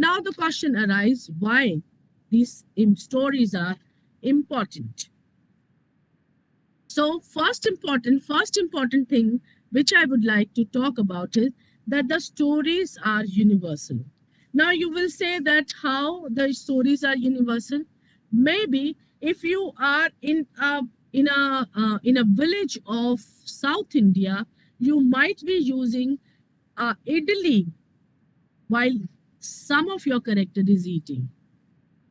Now the question arises, why these stories are important. So first important thing which I would like to talk about is that the stories are universal. Now you will say that how the stories are universal. Maybe if you are in a village of South India, you might be using idli while some of your character is eating.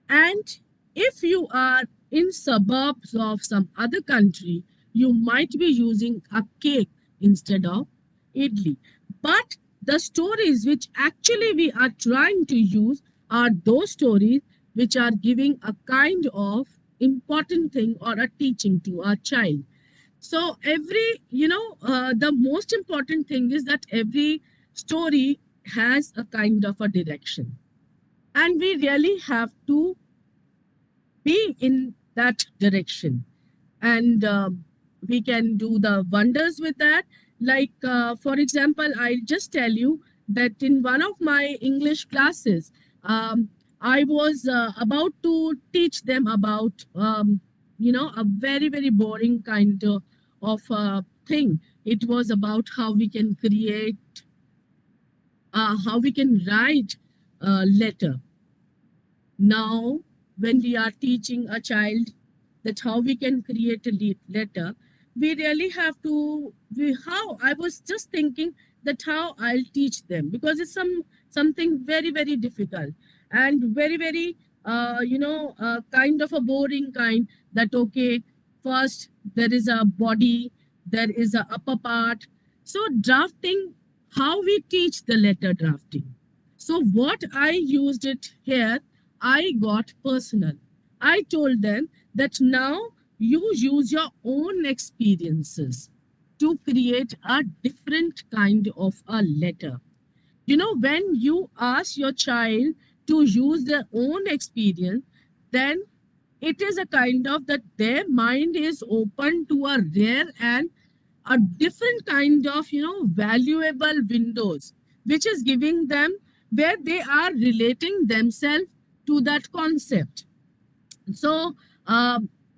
And if you are in suburbs of some other country, you might be using a cake instead of idli. But the stories which actually we are trying to use are those stories which are giving a kind of important thing or a teaching to our child. So the most important thing is that every story has a kind of a direction, and we really have to be in that direction. And we can do the wonders with that. Like, for example, I'll just tell you that in one of my English classes, I was about to teach them about, a very, very boring kind of thing. It was about how we can create, how we can write a letter. Now, when we are teaching a child that how we can create a letter, we really have to. How I was just thinking that how I'll teach them, because it's something very very difficult and very very kind of a boring kind. That okay, first there is a body, there is a upper part. So drafting, how we teach the letter drafting. So what I used it here, I got personal. I told them that now you use your own experiences to create a different kind of a letter. When you ask your child to use their own experience, then it is a kind of that their mind is open to a rare and a different kind of valuable windows, which is giving them where they are relating themselves to that concept. So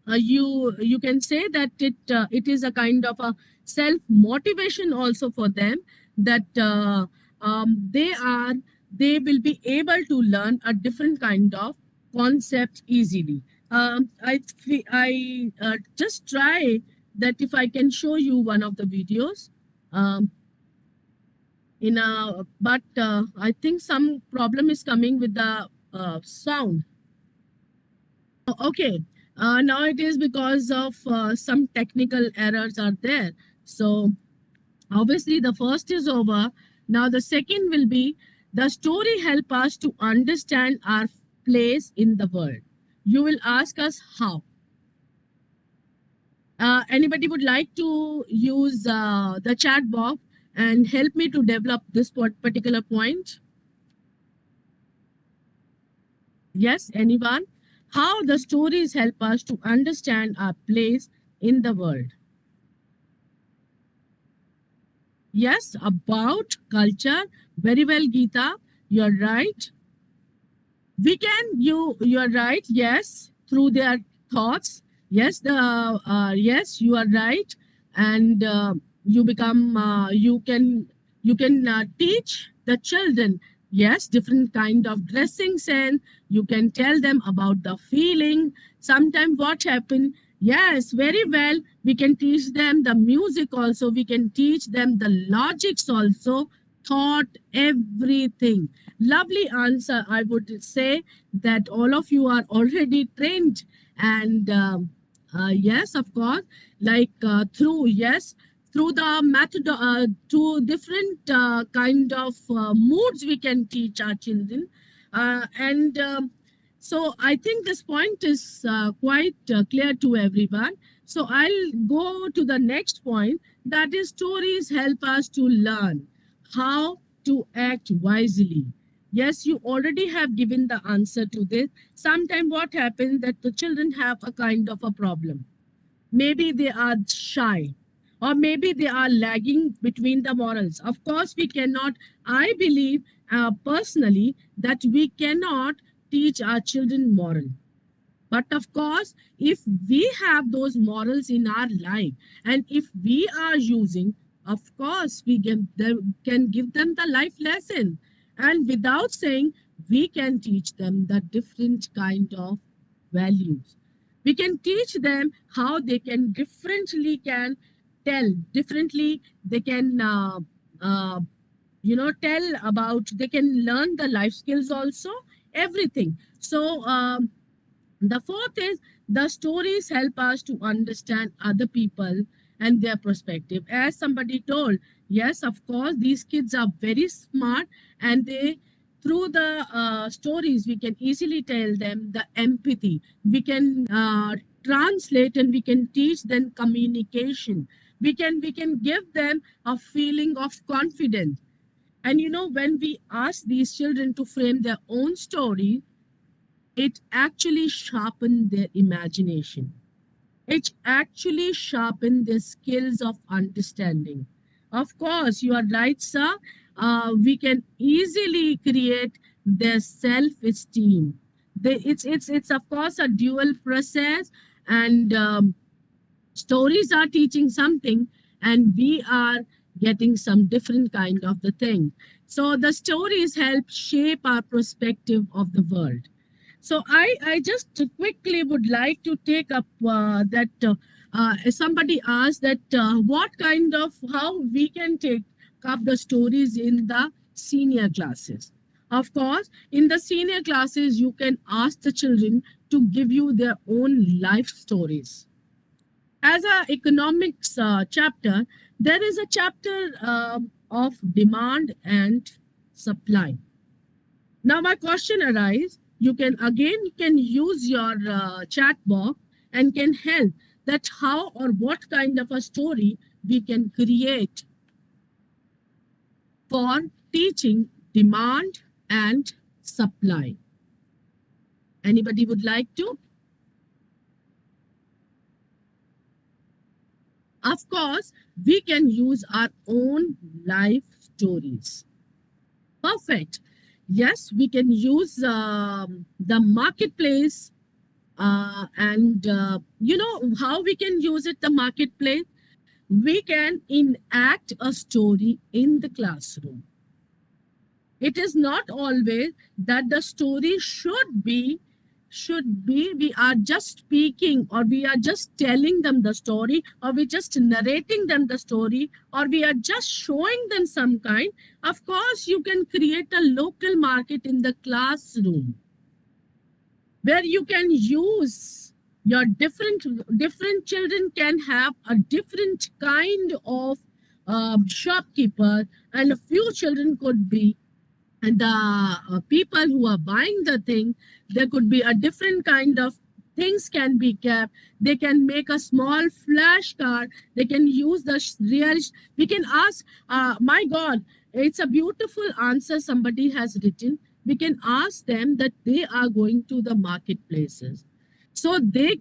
you can say that it is a kind of a self motivation also for them, that they will be able to learn a different kind of concept easily. I just try that if I can show you one of the videos um, in a but I think some problem is coming with the sound. Okay, now it is because of some technical errors are there. So obviously the first is over. Now the second will be, the story help us to understand our place in the world. You will ask us how. Anybody would like to use the chat box and help me to develop this particular point? Yes, anyone? How the stories help us to understand our place in the world. Yes, about culture. Very well, Geeta. You're right. You're right. Yes, through their thoughts. Yes, yes, you are right. And you can teach the children. Yes, different kind of dressing sense. You can tell them about the feeling. Sometimes what happen? Yes, very well. We can teach them the music also. We can teach them the logics also. Thought, everything. Lovely answer. I would say that all of you are already trained, and yes, of course, like through the method, to different kind of moods we can teach our children, and so I think this point is quite clear to everyone. So I'll go to the next point, that is stories help us to learn how to act wisely. Yes, you already have given the answer to this. Sometimes what happens that the children have a kind of a problem. Maybe they are shy, or maybe they are lagging between the morals. Of course, we cannot, I believe, personally that we cannot teach our children moral. But of course, if we have those morals in our life, and if we are using, of course, can give them the life lesson. And without saying, we can teach them the different kind of values. We can teach them how they can differently can tell differently. They can uh, tell about. They can learn the life skills also. Everything. So. The fourth is the stories help us to understand other people and their perspective. As somebody told, yes, of course, these kids are very smart, and through the stories, we can easily tell them the empathy. We can translate and we can teach them communication. We can give them a feeling of confidence. And when we ask these children to frame their own story, it actually sharpened their imagination. It actually sharpened their skills of understanding. Of course, you are right, sir. We can easily create their self-esteem. It's of course a dual process, and stories are teaching something, and we are getting some different kind of the thing. So the stories help shape our perspective of the world. So I just quickly would like to take up that somebody asked that what kind of how we can take up the stories in the senior classes. Of course, in the senior classes, you can ask the children to give you their own life stories. As a economics chapter, there is a chapter of demand and supply. Now my question arises, you can use your chat box and can help that how or what kind of a story we can create for teaching demand and supply. Anybody would like to? Of course, we can use our own life stories. Perfect. Yes, we can use the marketplace. And you know how we can use it, the marketplace? We can enact a story in the classroom. It is not always that the story should be we are just speaking, or we are just telling them the story, or we just narrating them the story, or we are just showing them some kind. Of course, you can create a local market in the classroom where you can use your different children can have a different kind of shopkeeper, and a few children could be and the people who are buying the thing. There could be a different kind of things can be kept. They can make a small flashcard. They can use the real. We can ask, my god, it's a beautiful answer somebody has written. We can ask them that they are going to the marketplaces, so they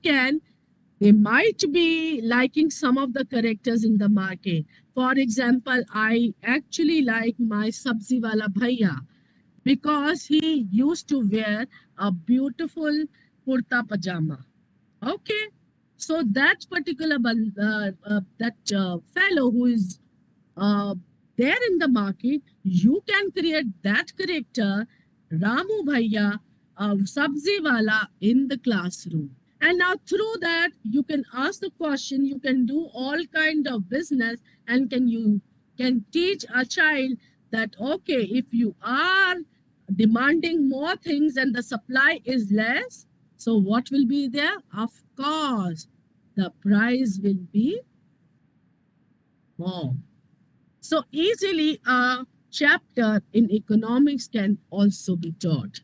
might be liking some of the characters in the market. For example, I actually like my sabzi wala bhaiya because he used to wear a beautiful kurta pajama. Okay, so that particular that fellow who is uh, there in the market, you can create that character, Ramu Bhaiya, Sabzi Wala, in the classroom. And now through that, you can ask the question, you can do all kind of business, and can teach a child that okay, if you are demanding more things and the supply is less, so what will be there? Of course, the price will be more. So easily a chapter in economics can also be taught.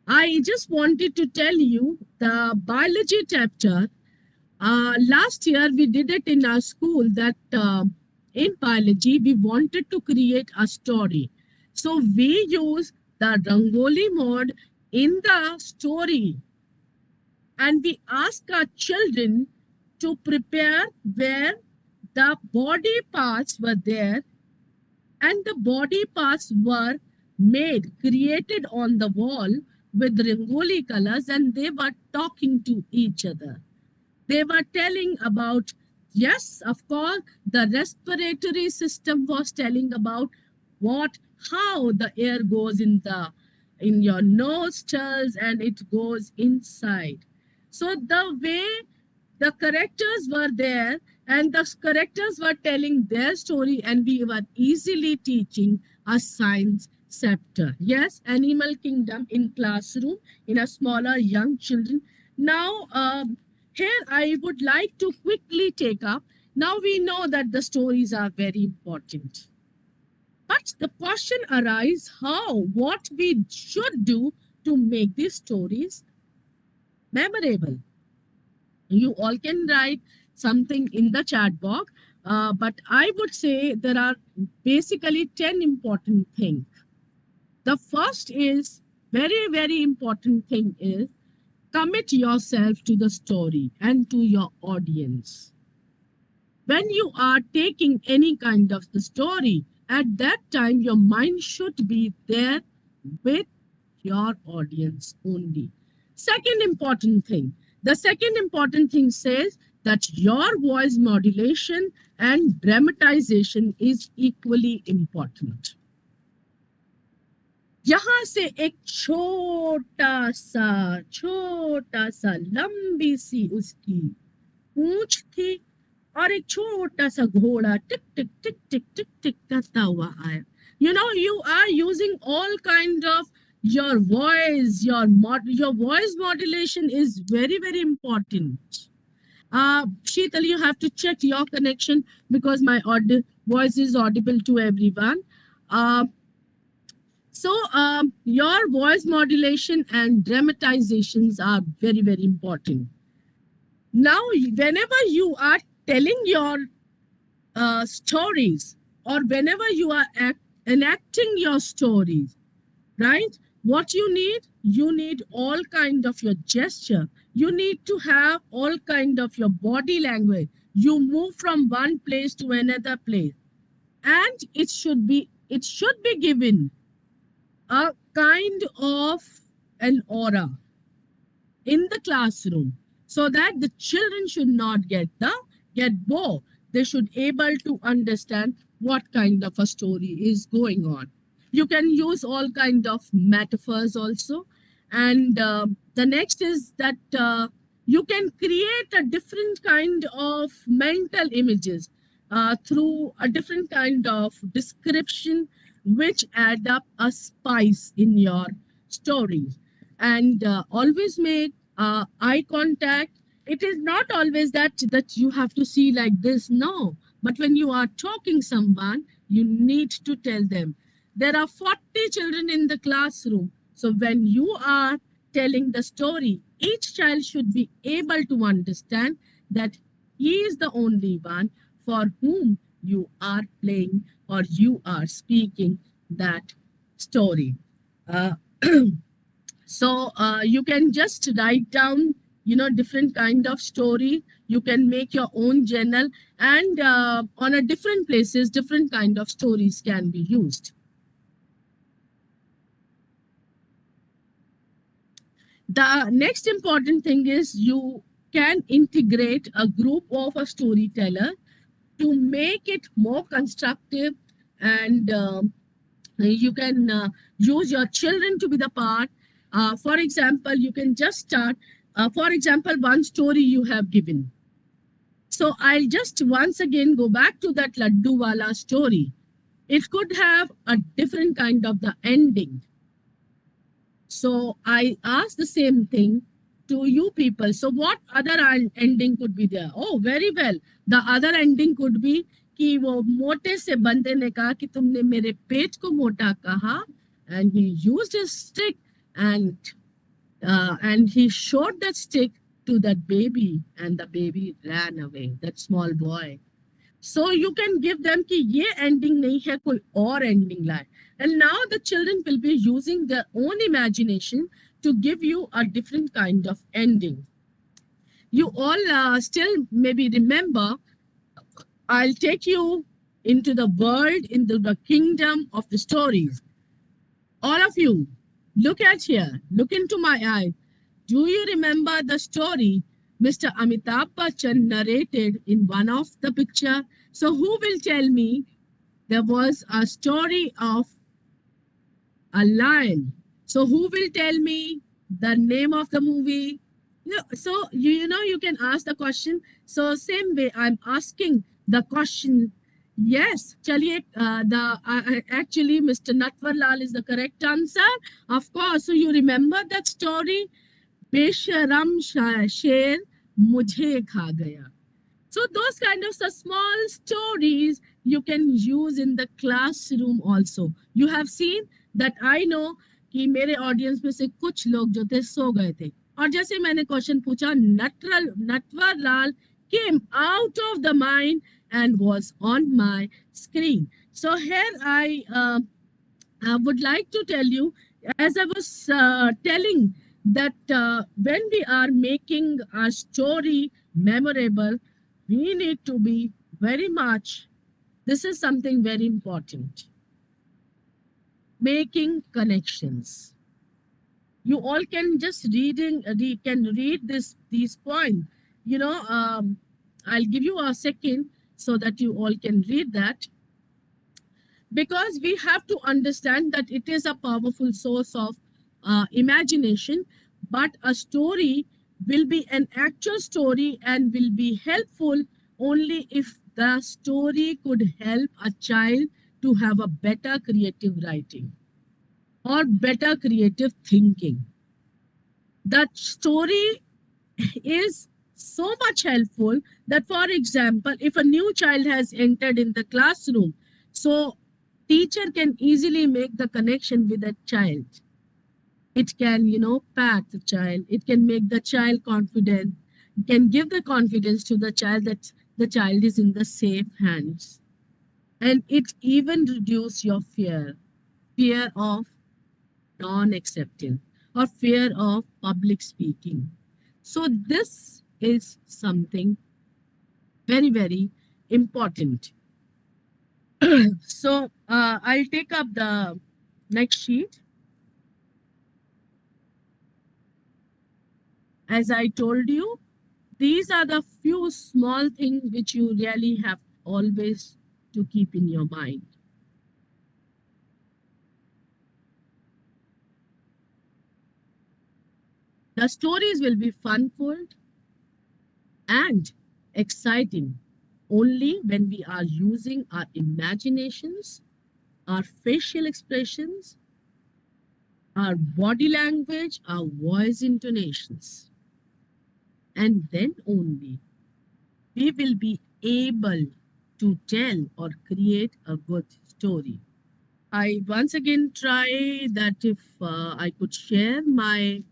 I just wanted to tell you the biology chapter. Last year we did it in our school that in biology we wanted to create a story. So we use the Rangoli mode in the story, and we ask our children to prepare where the body parts were there, and the body parts were created on the wall with Rangoli colors, and they were talking to each other. They were telling about, yes, of course, the respiratory system was telling about what, how the air goes in your nostrils and it goes inside. So the way the characters were there and the characters were telling their story, and we were easily teaching a science chapter. Yes, animal kingdom in classroom in a smaller young children. Now here I would like to quickly take up. Now we know that the stories are very important, but the question arises how, what we should do to make these stories memorable. You all can write something in the chat box, but I would say there are basically 10 important things. The first is very, very important thing is commit yourself to the story and to your audience. When you are taking any kind of the story, at that time your mind should be there with your audience only. Second important thing. The second important thing says that your voice modulation and dramatization is equally important. यहाँ से एक छोटा सा लंबी सी उसकी पूंछ थी और एक छोटा सा घोड़ा टिक टिक टिक टिक टिक टिक करता हुआ आया. You know, you are using all kind of your voice, your voice modulation is very, very important. Sheetal, you have to check your connection because my voice is audible to everyone. Uh, your voice modulation and dramatizations are very, very important. Now, whenever you are telling your stories, or whenever you are enacting your stories, right? What you need all kind of your gesture. You need to have all kind of your body language. You move from one place to another place, and it should be given a kind of an aura in the classroom so that the children should not get bored. They should able to understand what kind of a story is going on. You can use all kind of metaphors also. And the next is that you can create a different kind of mental images through a different kind of description which add up a spice in your stories. And always make eye contact. It is not always that you have to see like this, no, but when you are talking someone, you need to tell them. There are 40 children in the classroom, so when you are telling the story, each child should be able to understand that he is the only one for whom you are playing or you are speaking that story. uh, you can just write down, you know, different kind of story. You can make your own journal, and on a different places different kind of stories can be used. The next important thing is you can integrate a group of a storyteller to make it more constructive, and you can use your children to be the part. For example, you can just start, for example, one story you have given. So I'll just once again go back to that Laddu Wala story. It could have a different kind of the ending. So I asked the same thing to you people. So what other ending could be there? Oh, very well. The other ending could be कि वो मोटे से बंदे ने कहा कि तुमने मेरे पेट को मोटा कहा, and he used his stick and he showed that stick to that baby, and the baby ran away, that small boy. So you can give them कि ये ending नहीं है, कोई और ending लाए. And now the children will be using their own imagination to give you a different kind of ending. You all still maybe remember, I'll take you into the world, into the kingdom of the stories. All of you, look at here, look into my eye. Do you remember the story Mr. Amitabh Bachchan narrated in one of the picture? So who will tell me there was a story of a lion? So who will tell me the name of the movie? So you can ask the question. So same way I'm asking the question. Yes, chaliye, actually Mr. Natwar Lal is the correct answer. Of course. So you remember that story? बेशरम शेर मुझे खा गया. So those kind of small stories you can use in the classroom also. You have seen that I know कि मेरे audience में से कुछ लोग जो थे सो गए थे और जैसे मैंने क्वेश्चन पूछा Natwar Lal came out of the mind and was on my screen. So here I would like to tell you, as I was telling, that when we are making a story memorable, we need to be very much, this is something very important, making connections. You all can just can read these points. You know, I'll give you a second so that you all can read that, because we have to understand that it is a powerful source of imagination, but a story will be an actual story and will be helpful only if the story could help a child to have a better creative writing or better creative thinking. That story is so much helpful that, for example, if a new child has entered in the classroom, so teacher can easily make the connection with that child. It can, pat the child. It can make the child confident. It can give the confidence to the child that the child is in the safe hands. And it even reduce your fear of non-acceptance or fear of public speaking. So this is something very, very important. So I'll take up the next sheet. As I told you, these are the few small things which you really have always to keep in your mind. The stories will be fun-filled and exciting only when we are using our imaginations, our facial expressions, our body language, our voice intonations. And then only we will be able to tell or create a good story. I once again try that if I could share my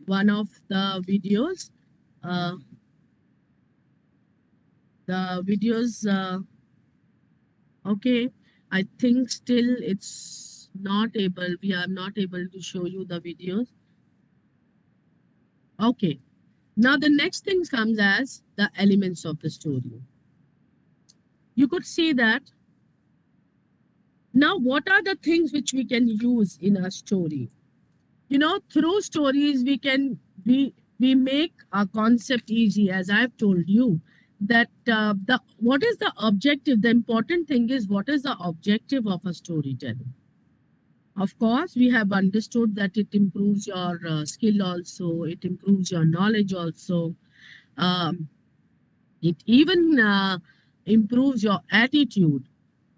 one of the videos. Uh, the videos, okay, I think still it's not able, we are not able to show you the videos. Okay, now the next thing comes as the elements of the story. You could see that. Now, what are the things which we can use in a story? Through stories we make a concept easy, as I've told you that the what is the objective. The important thing is, what is the objective of a storytelling? Of course, we have understood that it improves your skill also, it improves your knowledge also, um, it even improves your attitude.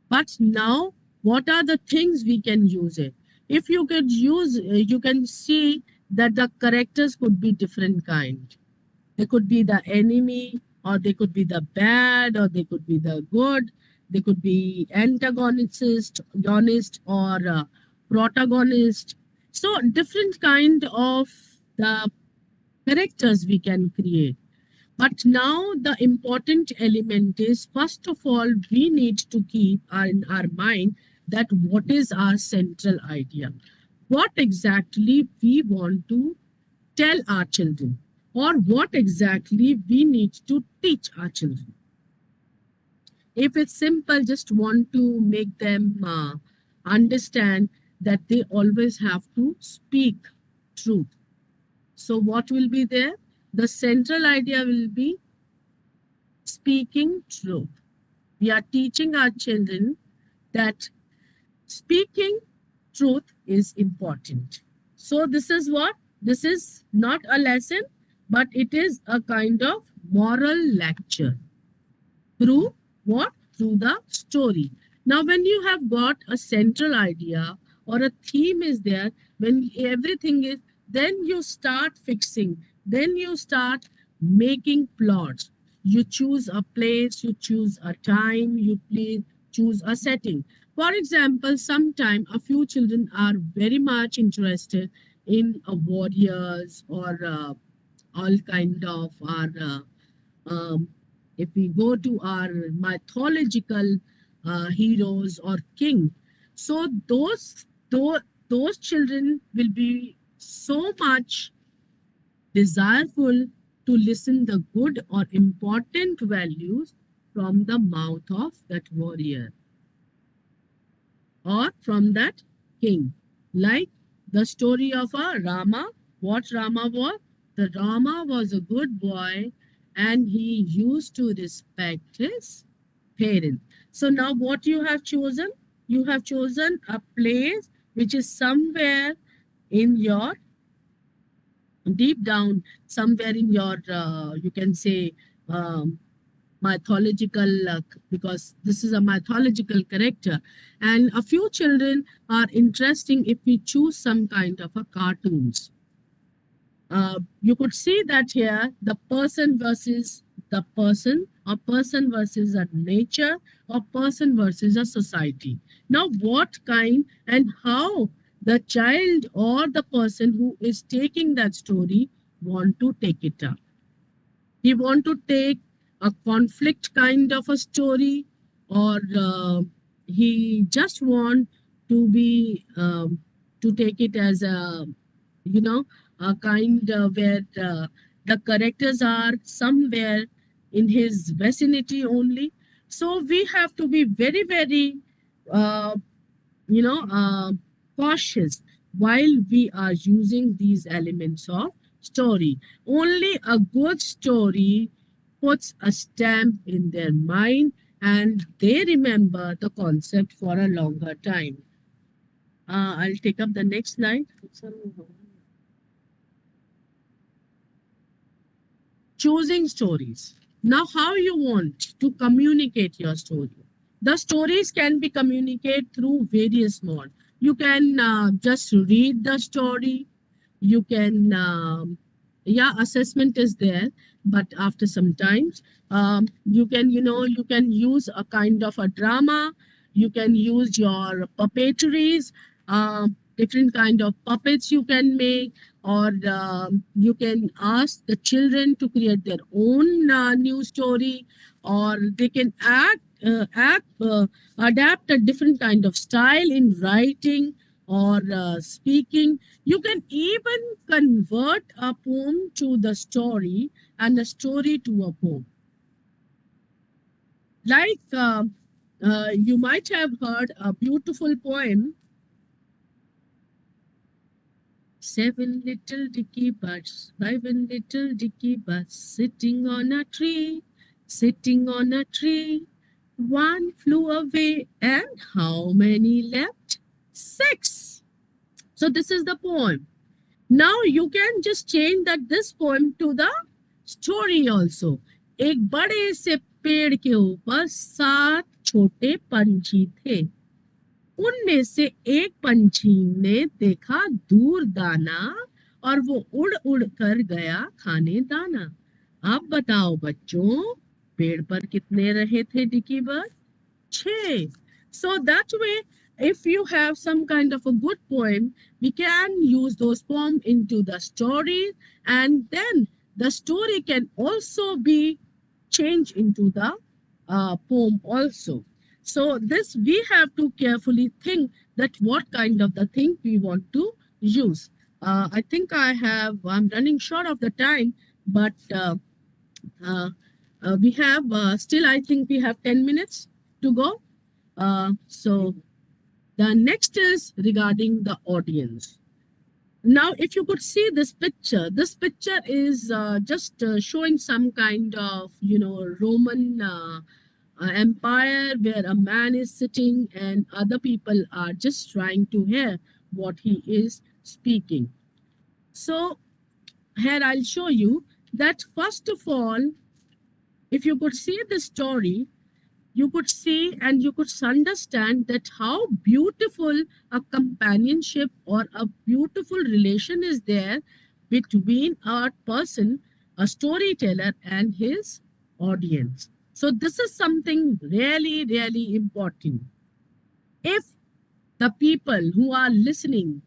But now, what are the things we can use it? If you could use, you can see that the characters could be different kind. They could be the enemy, or they could be the bad, or they could be the good. They could be antagonist, or protagonist. So different kind of the characters we can create. But now the important element is, first of all, we need to keep in our mind that what is our central idea? What exactly we want to tell our children, or what exactly we need to teach our children. If it's simple, just want to make them understand that they always have to speak truth. So, what will be there? The central idea will be speaking truth. We are teaching our children that speaking truth is important. So, this is what? This is not a lesson, but it is a kind of moral lecture. Through what? Through the story. Now, when you have got a central idea or a theme is there, when everything is, then you start fixing, then you start making plots. You choose a place, you choose a time, you choose a setting. For example, sometime a few children are very much interested in warriors or all kind of our um, if we go to our mythological heroes or king, so those children will be so much desireful to listen the good or important values from the mouth of that warrior or from that king. Like the story of a Rama, what Rama was? The Rama was a good boy and he used to respect his parents. So now what you have chosen? You have chosen a place which is somewhere in your deep down, somewhere in your, you can say, um, mythological because this is a mythological character, and a few children are interesting if we choose some kind of a cartoons. You could see that here the person versus the person, or person versus a nature, or person versus a society. Now what kind and how the child or the person who is taking that story want to take it up. He want to take a conflict kind of a story, or he just want to be to take it as a, you know, a kind where the characters are somewhere in his vicinity only. So we have to be very very uh, you know, cautious while we are using these elements of story. Only a good story puts a stamp in their mind and they remember the concept for a longer time. I'll take up the next slide. Choosing stories. Now, how you want to communicate your story? The stories can be communicated through various modes. You can just read the story. You can, yeah, assessment is there, but after some times, you can, you know, you can use a kind of a drama. You can use your puppetries, different kind of puppets you can make, or you can ask the children to create their own new story, or they can adapt a different kind of style in writing or speaking. You can even convert a poem to the story and a story to a poem. Like you might have heard a beautiful poem, Seven little dicky birds, five little dicky birds, sitting on a tree, sitting on a tree. One flew away, and how many left? Six. So this is the poem. Now you can just change that this poem to the story also. एक बड़े से पेड़ के ऊपर सात छोटे पंछी थे। उनमें से एक पंछी ने देखा दूर दाना और वो उड़ उड़ कर गया खाने दाना। अब बताओ बच्चों, पेड़ पर कितने रहे थे Dickie Bird? Che. So that way, if you have some kind of a good poem, we can use those poems into the story, and then the story can also be changed into the poem also. So this we have to carefully think that what kind of the thing we want to use. I think I'm running short of the time, but uh, we have still, I think we have 10 minutes to go. So The next is regarding the audience. Now, if you could see this picture is just showing some kind of, Roman empire where a man is sitting and other people are just trying to hear what he is speaking. So, here I'll show you that first of all, if you could see the story, you could see and you could understand that how beautiful a companionship or a beautiful relation is there between a person, a storyteller, and his audience. So, this is something really, really important. If the people who are listening,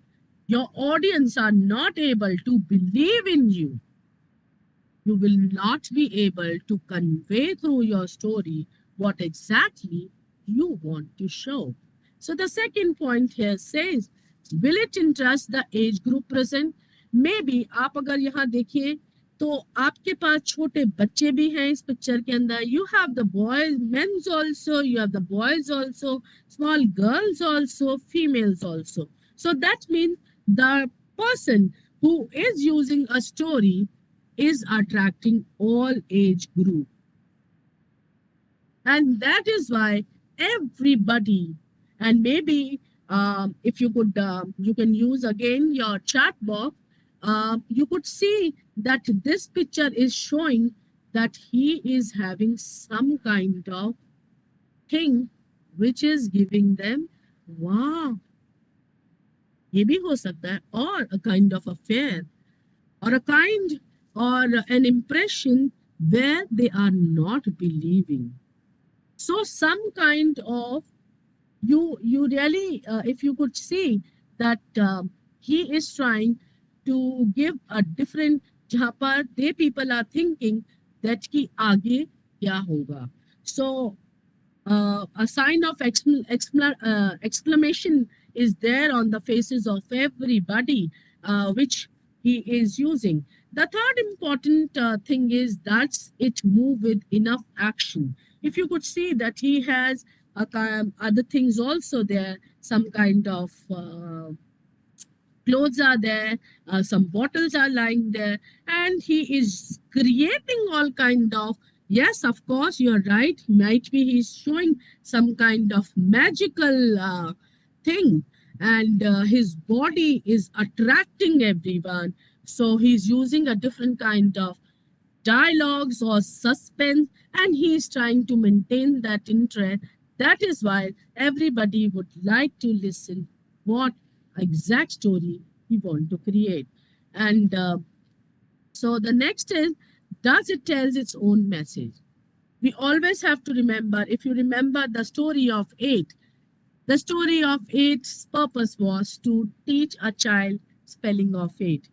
your audience, are not able to believe in you, you will not be able to convey through your story what exactly you want to show. So the second point here says, will it interest the age group present? Maybe आप अगर यहाँ देखिए तो आपके पास छोटे बच्चे भी हैं इस पिक्चर के अंदर. You have the boys, men's also, you have the boys also, small girls also, females also. So that means the person who is using a story is attracting all age group, and that is why everybody, and maybe if you could you can use again your chat box, you could see that this picture is showing that he is having some kind of thing which is giving them wow, ये भी हो सकता है, or a kind of affair, or a kind or an impression where they are not believing. So some kind of, you really if you could see that he is trying to give a different, जहाँ पर they people are thinking that कि आगे क्या होगा. So a sign of exclamation is there on the faces of everybody, which he is using. The third important thing is that it move with enough action. If you could see that he has other things also there, some kind of clothes are there, some bottles are lying there, and he is creating all kind of, yes, of course, you're right, might be he's showing some kind of magical thing, and his body is attracting everyone, so he's using a different kind of dialogues or suspense, and he is trying to maintain that interest. That is why everybody would like to listen what exact story we want to create. And so the next is, does it tells its own message? We always have to remember, if you remember the story of eight, the story of eight's purpose was to teach a child spelling of eight,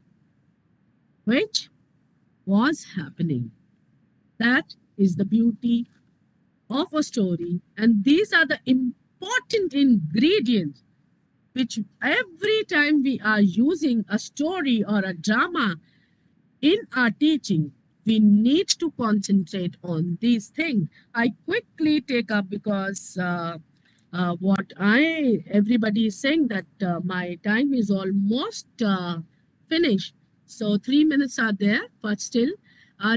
which was happening. That is the beauty of a story, and these are the important ingredients which every time we are using a story or a drama in our teaching, we need to concentrate on these things. I quickly take up because what I everybody is saying that my time is almost finished. So 3 minutes are there, but still,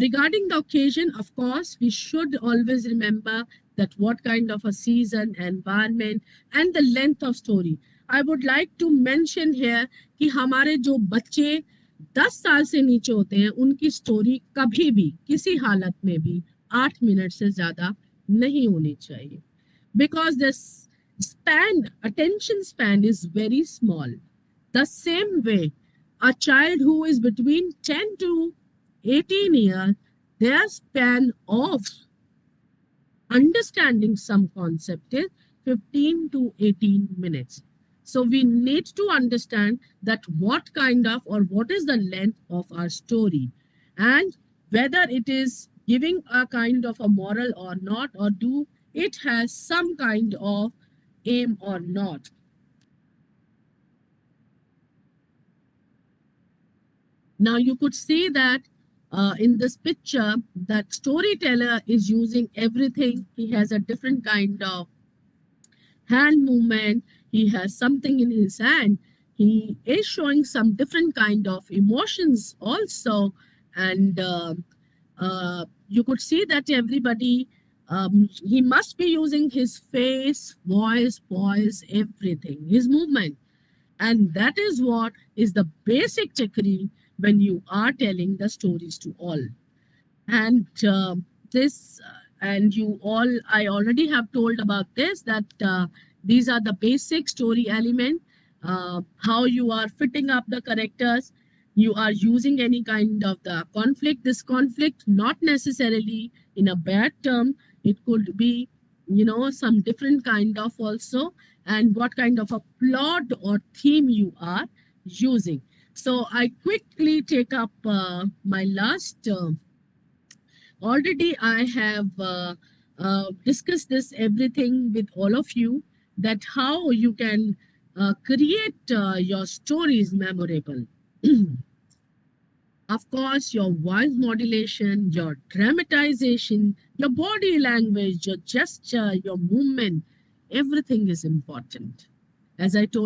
regarding the occasion, of course, we should always remember that what kind of a season, environment, and the length of story. I would like to mention here कि हमारे जो बच्चे 10 साल से नीचे होते हैं उनकी स्टोरी कभी भी किसी हालत में भी 8 मिनट से ज्यादा नहीं होनी चाहिए, because the attention span is very small. The same way, a child who is between 10 to 18 years, their span of understanding some concept is 15 to 18 minutes. So we need to understand that what kind of or what is the length of our story, and whether it is giving a kind of a moral or not, or do it has some kind of aim or not. Now you could see that in this picture that storyteller is using everything. He has a different kind of hand movement. he has something in his hand, he is showing some different kind of emotions also. And you could see that everybody, he must be using his face, voice, poise, everything, his movement. And that is what is the basic technique when you are telling the stories to all. And this and you all, I already have told about this, that these are the basic story element, how you are fitting up the characters. You are using any kind of the conflict, this conflict not necessarily in a bad term, it could be, some different kind of also, and what kind of a plot or theme you are using. So I quickly take up my last already I have discussed this everything with all of you, that how you can create your stories memorable. Of course, your voice modulation, your dramatization, your body language, your gesture, your movement, everything is important. As I told